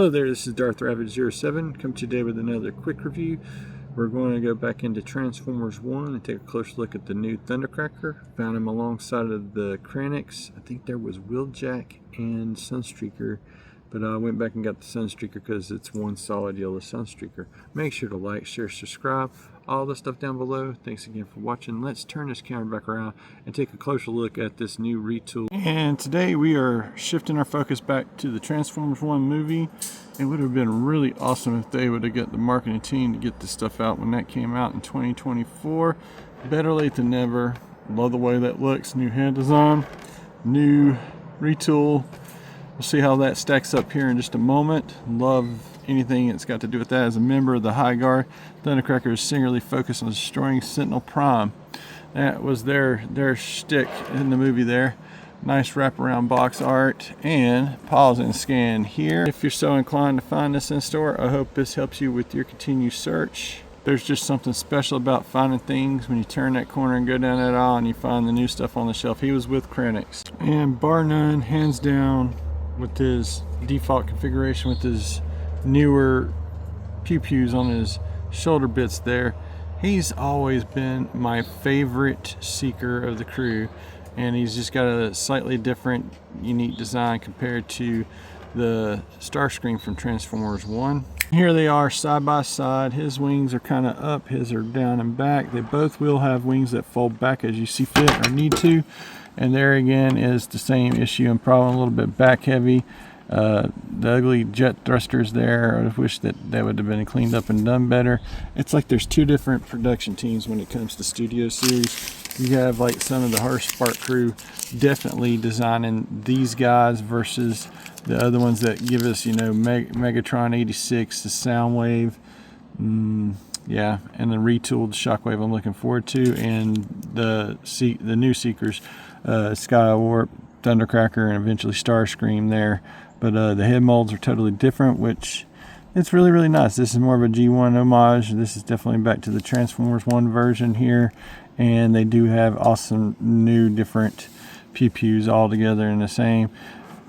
Hello there, this is Darth Rabbit07, come today with another quick review. We're going to go back into Transformers 1 and take a closer look at the new Thundercracker. Found him alongside of the Kranix. I think there was Wheeljack and Sunstreaker, but I went back and got the Sunstreaker because it's one solid yellow Sunstreaker. Make sure to like, share, subscribe, all the stuff down below. Thanks again for watching. Let's turn this camera back around and take a closer look at this new retool. And today we are shifting our focus back to the Transformers 1 movie. It would have been really awesome if they would have got the marketing team to get this stuff out when that came out in 2024. Better late than never. Love the way that looks. New head design, new retool. We'll see how that stacks up here in just a moment. Love anything that's got to do with that. As a member of the High Guard, Thundercracker is singularly focused on destroying Sentinel Prime. That was their shtick in the movie there. Nice wraparound box art, and pause and scan here. If you're so inclined to find this in store, I hope this helps you with your continued search. There's just something special about finding things when you turn that corner and go down that aisle and you find the new stuff on the shelf. He was with Kranix. And bar none, hands down, with his default configuration, with his newer pew-pews on his shoulder bits there, he's always been my favorite Seeker of the crew. And he's just got a slightly different, unique design compared to the Starscream from Transformers 1. Here they are side by side. His wings are kind of up, his are down and back. They both will have wings that fold back as you see fit or need to. And there again is the same issue and problem, a little bit back heavy. The ugly jet thrusters there, I wish that would have been cleaned up and done better. It's like there's two different production teams when it comes to Studio Series. You have like some of the Harsh Spark crew definitely designing these guys versus the other ones that give us, you know, Megatron 86, the Soundwave, yeah, and the retooled Shockwave I'm looking forward to, and the new Seekers, Skywarp, Thundercracker, and eventually Starscream there. But the head molds are totally different, which it's really, really nice. This is more of a G1 homage. This is definitely back to the Transformers 1 version here. And they do have awesome new different pew-pews all together in the same.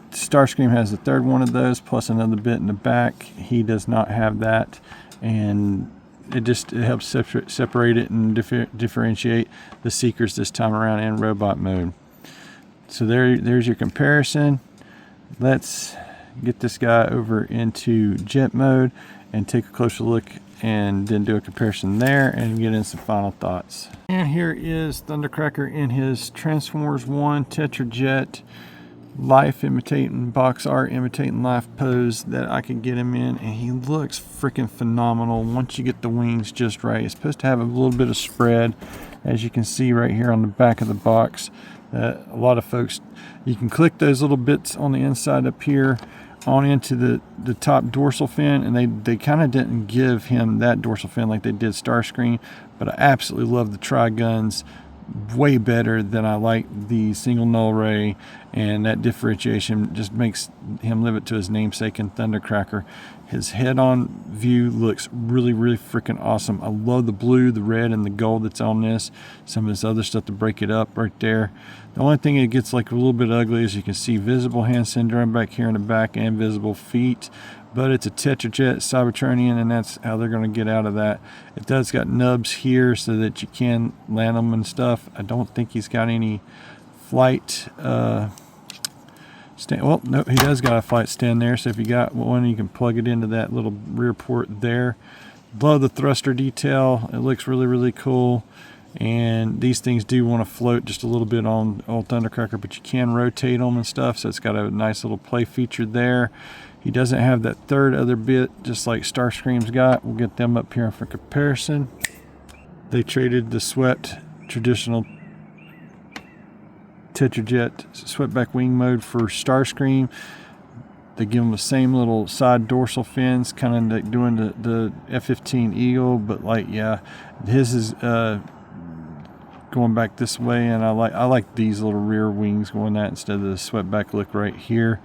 Starscream has the third one of those, plus another bit in the back. He does not have that. And it helps separate it and differentiate the Seekers this time around in robot mode. So there's your comparison. Let's get this guy over into jet mode and take a closer look and then do a comparison there and get in some final thoughts. And here is Thundercracker in his Transformers 1 Tetrajet life imitating box art, imitating life pose that I could get him in, and he looks freaking phenomenal once you get the wings just right. It's supposed to have a little bit of spread, as you can see right here on the back of the box. A lot of folks, you can click those little bits on the inside up here on into the top dorsal fin, and they kind of didn't give him that dorsal fin like they did Starscream, but I absolutely love the tri-guns way better than I like the single null ray, and that differentiation just makes him live it to his namesake in Thundercracker. His head-on view looks really, really freaking awesome. I love the blue, the red, and the gold that's on this. Some of this other stuff to break it up right there. The only thing it gets like a little bit ugly is you can see visible hand syndrome back here in the back and visible feet. But it's a Tetrajet Cybertronian, and that's how they're going to get out of that. It does got nubs here so that you can land them and stuff. I don't think he's got any flight stand. Well, no, he does got a flight stand there, so if you got one, you can plug it into that little rear port there. Love the thruster detail. It looks really, really cool. And these things do want to float just a little bit on old Thundercracker, but you can rotate them and stuff, so it's got a nice little play feature there. He doesn't have that third other bit, just like Starscream's got. We'll get them up here for comparison. They traded the swept traditional Tetrajet swept-back wing mode for Starscream. They give him the same little side dorsal fins, kind of like doing the F-15 Eagle, but like, yeah, his is going back this way, and I like these little rear wings going that instead of the swept-back look right here.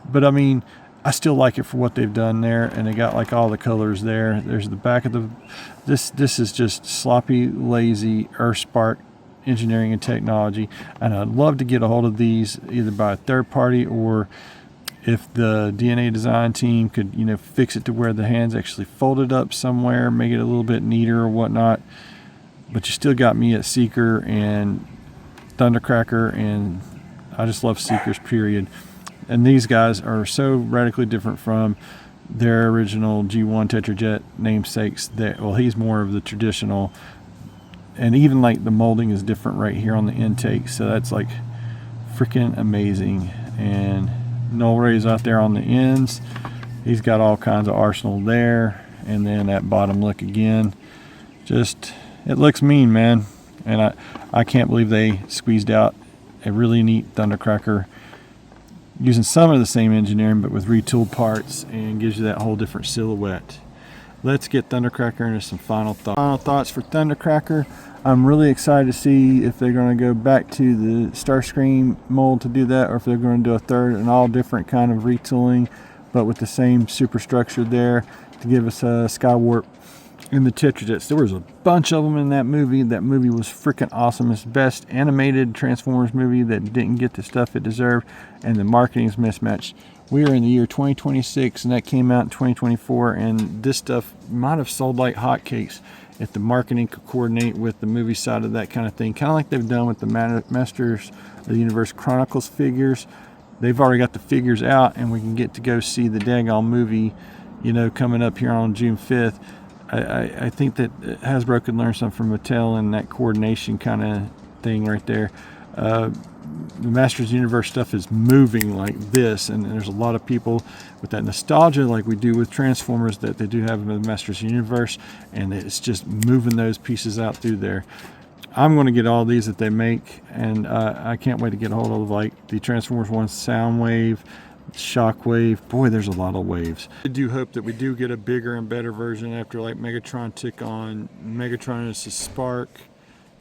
But I mean, I still like it for what they've done there, and they got like all the colors there. There's the back of the, this is just sloppy, lazy Earthspark engineering and technology, and I'd love to get a hold of these either by a third party or if the DNA design team could, you know, fix it to where the hands actually folded up somewhere, make it a little bit neater or whatnot. But you still got me at Seeker and Thundercracker, and I just love Seekers, period. And these guys are so radically different from their original G1 Tetrajet namesakes. That, well, he's more of the traditional, and even like the molding is different right here on the intake, so that's like freaking amazing. And Noel Ray's out there on the ends. He's got all kinds of arsenal there, and then that bottom look again, just, it looks mean, man. And I can't believe they squeezed out a really neat Thundercracker using some of the same engineering but with retooled parts, and gives you that whole different silhouette. Let's get Thundercracker into some final thoughts. Final thoughts for Thundercracker. I'm really excited to see if they're going to go back to the Starscream mold to do that, or if they're going to do a third and all different kind of retooling, but with the same superstructure there to give us a Skywarp in the Tetrajets. There was a bunch of them in that movie. That movie was freaking awesome. It's the best animated Transformers movie that didn't get the stuff it deserved, and the marketing is mismatched. We are in the year 2026, and that came out in 2024, and this stuff might have sold like hotcakes if the marketing could coordinate with the movie side of that kind of thing, kind of like they've done with the Masters of the Universe Chronicles figures. They've already got the figures out, and we can get to go see the daggone movie, you know, coming up here on June 5th. I think that Hasbro could learn something from Mattel and that coordination kind of thing right there. The Masters Universe stuff is moving like this, and there's a lot of people with that nostalgia like we do with Transformers that they do have in the Masters Universe, and it's just moving those pieces out through there. I'm going to get all these that they make, and I can't wait to get a hold of like the Transformers 1 Soundwave, Shockwave. Boy, there's a lot of waves. I do hope that we do get a bigger and better version after like Megatron took on Megatron as his Spark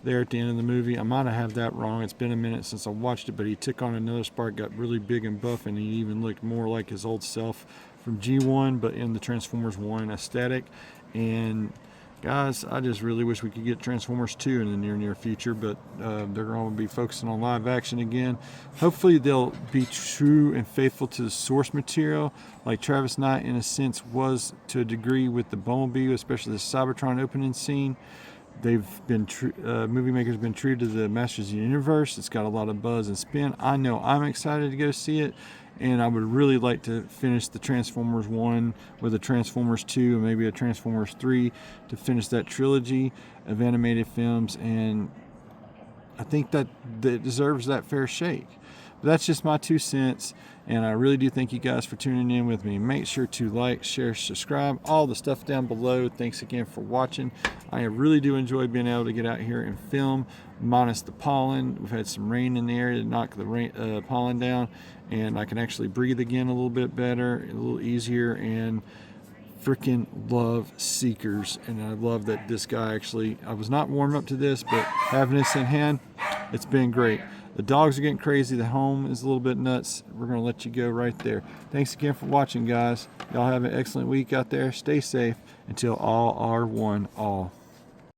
there at the end of the movie. I might have that wrong. It's been a minute since I watched it, but he took on another Spark, got really big and buff, and he even looked more like his old self from G1, but in the Transformers 1 aesthetic. And guys, I just really wish we could get Transformers 2 in the near future, but they're going to be focusing on live action again. Hopefully they'll be true and faithful to the source material, like Travis Knight in a sense was to a degree with the Bumblebee, especially the Cybertron opening scene. They've been movie makers been true to the Masters of the Universe. It's got a lot of buzz and spin. I know I'm excited to go see it, and I would really like to finish the Transformers 1 with a Transformers 2 and maybe a Transformers 3 to finish that trilogy of animated films, and I think that it deserves that fair shake. But that's just my 2 cents, and I really do thank you guys for tuning in with me. Make sure to like, share, subscribe, all the stuff down below. Thanks again for watching. I really do enjoy being able to get out here and film, minus the pollen. We've had some rain in the area to knock the pollen down, and I can actually breathe again a little bit better, a little easier, and freaking love Seekers. And I love that this guy actually, I was not warmed up to this, but having this in hand, it's been great. The dogs are getting crazy. The home is a little bit nuts. We're going to let you go right there. Thanks again for watching, guys. Y'all have an excellent week out there. Stay safe until all are one all.